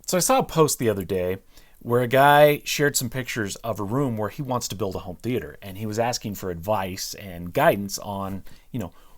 So I saw a post the other day where a guy shared some pictures of a room where he wants to build a home theater, and he was asking for advice and guidance on,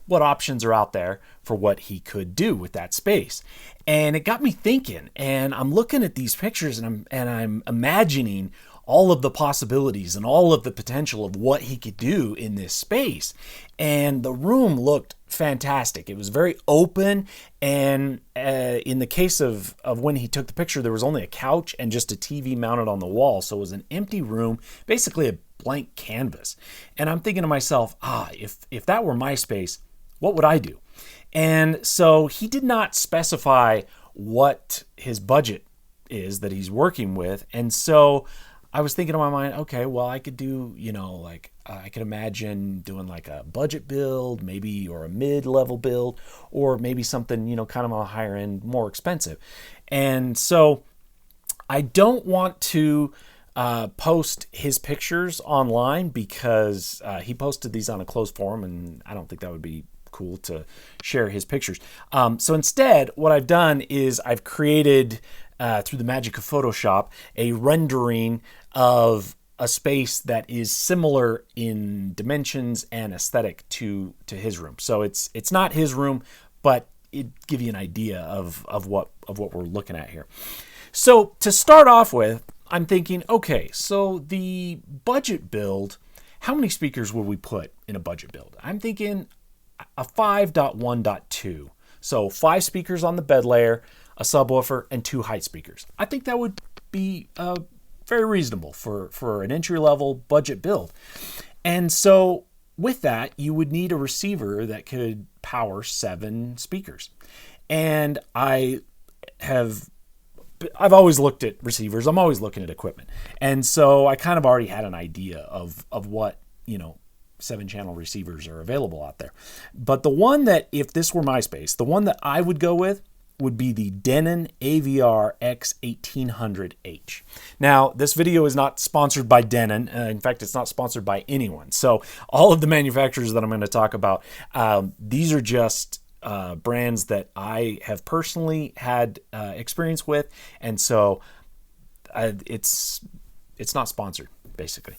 what options are out there for what he could do with that space. And it got me thinking, and I'm looking at these pictures and I'm imagining all of the possibilities and all of the potential of what he could do in this space. And the room looked fantastic. It was very open. And in the case of when he took the picture, there was only a couch and just a TV mounted on the wall. So it was an empty room, basically a blank canvas. And I'm thinking to myself, if that were my space, what would I do? And so he did not specify what his budget is that he's working with. And so I was thinking in my mind, okay, well, I could do, I could imagine doing like a budget build, maybe, or a mid-level build, or maybe something, kind of on a higher end, more expensive. And so I don't want to post his pictures online because he posted these on a closed forum, and I don't think that would be cool to share his pictures. So instead, what I've done is I've created, through the magic of Photoshop, a rendering of a space that is similar in dimensions and aesthetic to his room. So it's not his room, but it give you an idea of what we're looking at here. So to start off with, I'm thinking, okay, so the budget build, how many speakers would we put in a budget build? I'm thinking a 5.1.2. So 5 speakers on the bed layer, a subwoofer, and 2 height speakers. I think that would be very reasonable for an entry-level budget build. And so with that, you would need a receiver that could power 7 speakers. And I've always looked at receivers. I'm always looking at equipment. And so I kind of already had an idea of what, 7-channel receivers are available out there. But the one that, if this were my space, the one that I would go with would be the Denon AVR X1800H. Now, this video is not sponsored by Denon. In fact, it's not sponsored by anyone. So all of the manufacturers that I'm going to talk about, these are just brands that I have personally had experience with. And so it's not sponsored, basically.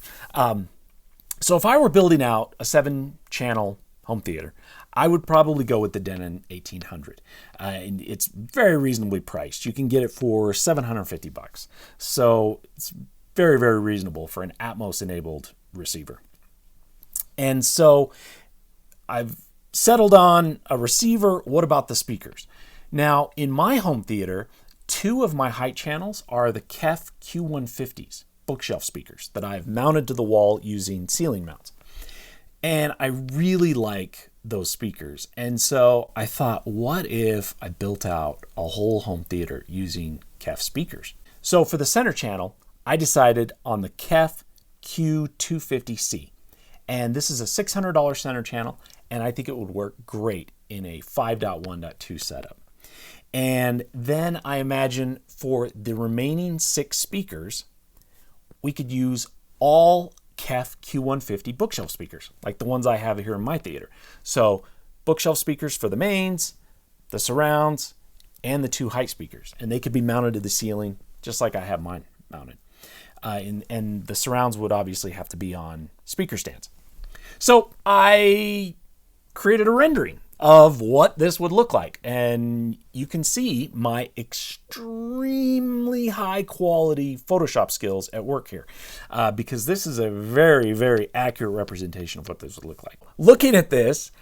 So if I were building out a 7-channel home theater, I would probably go with the Denon 1800. And it's very reasonably priced. You can get it for $750. So it's very, very reasonable for an Atmos-enabled receiver. And so I've settled on a receiver. What about the speakers? Now, in my home theater, 2 of my height channels are the KEF Q150s. Bookshelf speakers that I've mounted to the wall using ceiling mounts. And I really like those speakers. And so I thought, what if I built out a whole home theater using KEF speakers? So for the center channel, I decided on the KEF Q250C. And this is a $600 center channel, and I think it would work great in a 5.1.2 setup. And then I imagine for the remaining 6 speakers, we could use all KEF Q150 bookshelf speakers, like the ones I have here in my theater. So bookshelf speakers for the mains, the surrounds, and the 2 height speakers. And they could be mounted to the ceiling, just like I have mine mounted. And the surrounds would obviously have to be on speaker stands. So I created a rendering of what this would look like. And you can see my extremely high quality Photoshop skills at work here, because this is a very, very accurate representation of what this would look like. Looking at this,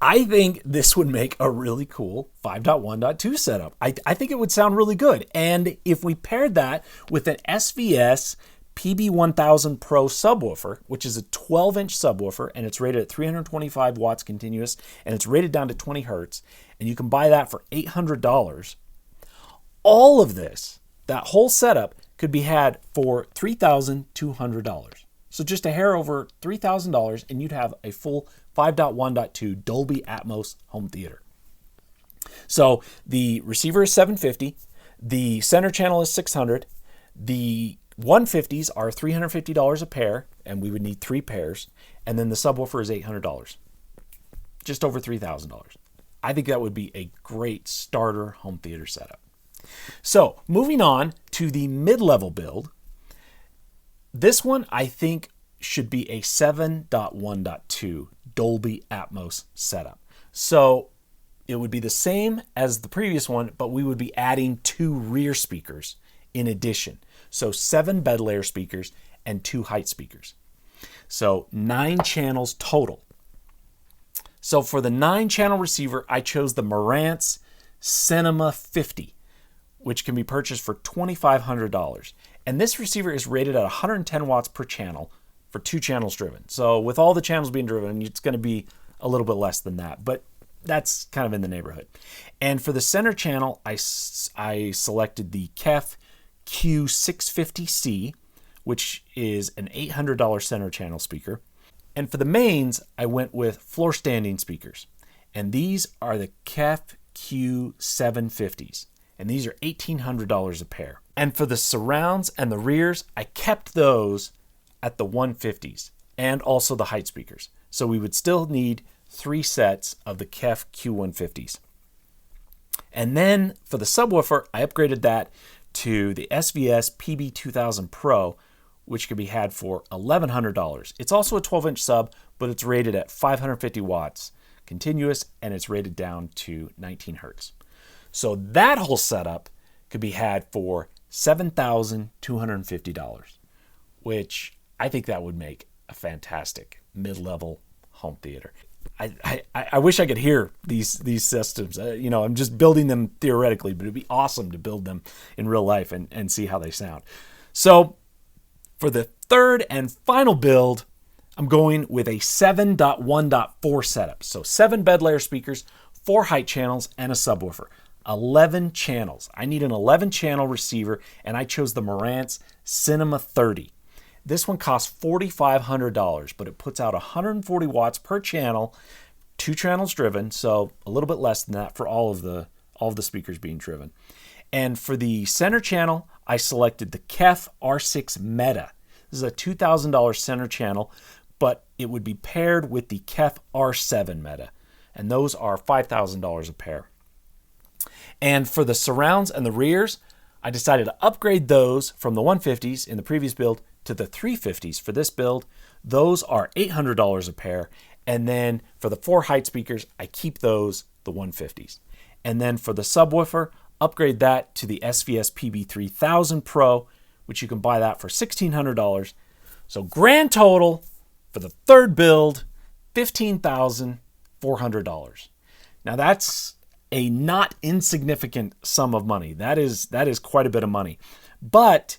I think this would make a really cool 5.1.2 setup. I think it would sound really good. And if we paired that with an SVS PB1000 Pro subwoofer, which is a 12-inch subwoofer, and it's rated at 325 watts continuous, and it's rated down to 20 hertz, and you can buy that for $800. All of this, that whole setup, could be had for $3,200. So just a hair over $3,000, and you'd have a full 5.1.2 Dolby Atmos home theater. So the receiver is $750, the center channel is $600, the 150s are $350 a pair, and we would need 3 pairs. And then the subwoofer is $800, just over $3,000. I think that would be a great starter home theater setup. So moving on to the mid-level build. This one I think should be a 7.1.2 Dolby Atmos setup. So it would be the same as the previous one, but we would be adding 2 rear speakers in addition. So 7 bed layer speakers and 2 height speakers. So 9 channels total. So for the 9-channel receiver, I chose the Marantz Cinema 50, which can be purchased for $2,500. And this receiver is rated at 110 watts per channel for 2 channels driven. So with all the channels being driven, it's going to be a little bit less than that, but that's kind of in the neighborhood. And for the center channel, I selected the KEF Q650C, which is an $800 center channel speaker. And for the mains, I went with floor standing speakers. And these are the KEF Q750s. And these are $1,800 a pair. And for the surrounds and the rears, I kept those at the 150s and also the height speakers. So we would still need 3 sets of the KEF Q150s. And then for the subwoofer, I upgraded that to the SVS PB2000 Pro, which can be had for $1,100. It's also a 12-inch sub, but it's rated at 550 watts continuous, and it's rated down to 19 hertz. So that whole setup could be had for $7,250, which I think that would make a fantastic mid-level home theater. I wish I could hear these systems. I'm just building them theoretically, but it'd be awesome to build them in real life and see how they sound. So for the third and final build, I'm going with a 7.1.4 setup. So 7 bed layer speakers, 4 height channels, and a subwoofer. 11 channels. I need an 11-channel receiver, and I chose the Marantz Cinema 30. This one costs $4,500, but it puts out 140 watts per channel, 2 channels driven, so a little bit less than that for all of the speakers being driven. And for the center channel, I selected the KEF R6 Meta. This is a $2,000 center channel, but it would be paired with the KEF R7 Meta, and those are $5,000 a pair. And for the surrounds and the rears, I decided to upgrade those from the 150s in the previous build to the 350s for this build. Those are $800 a pair. And then for the 4 height speakers, I keep those, the 150s. And then for the subwoofer, upgrade that to the SVS PB3000 Pro, which you can buy that for $1,600. So grand total for the third build, $15,400. Now that's a not insignificant sum of money. That is quite a bit of money. But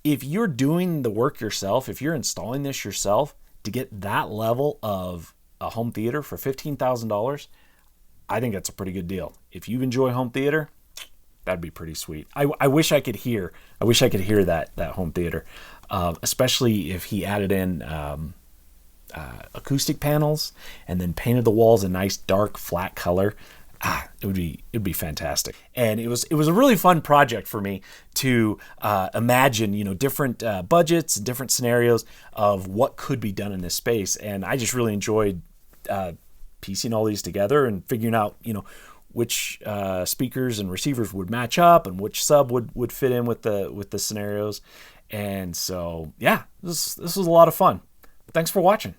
if you're doing the work yourself, if you're installing this yourself, to get that level of a home theater for $15,000, I think that's a pretty good deal. If you enjoy home theater, that'd be pretty sweet. I wish I could hear that home theater, especially if he added in acoustic panels and then painted the walls a nice dark flat color. It'd be fantastic. And it was a really fun project for me to imagine, different budgets, different scenarios of what could be done in this space. And I just really enjoyed piecing all these together and figuring out, which speakers and receivers would match up and which sub would fit in with the scenarios. And so, yeah, this was a lot of fun. Thanks for watching.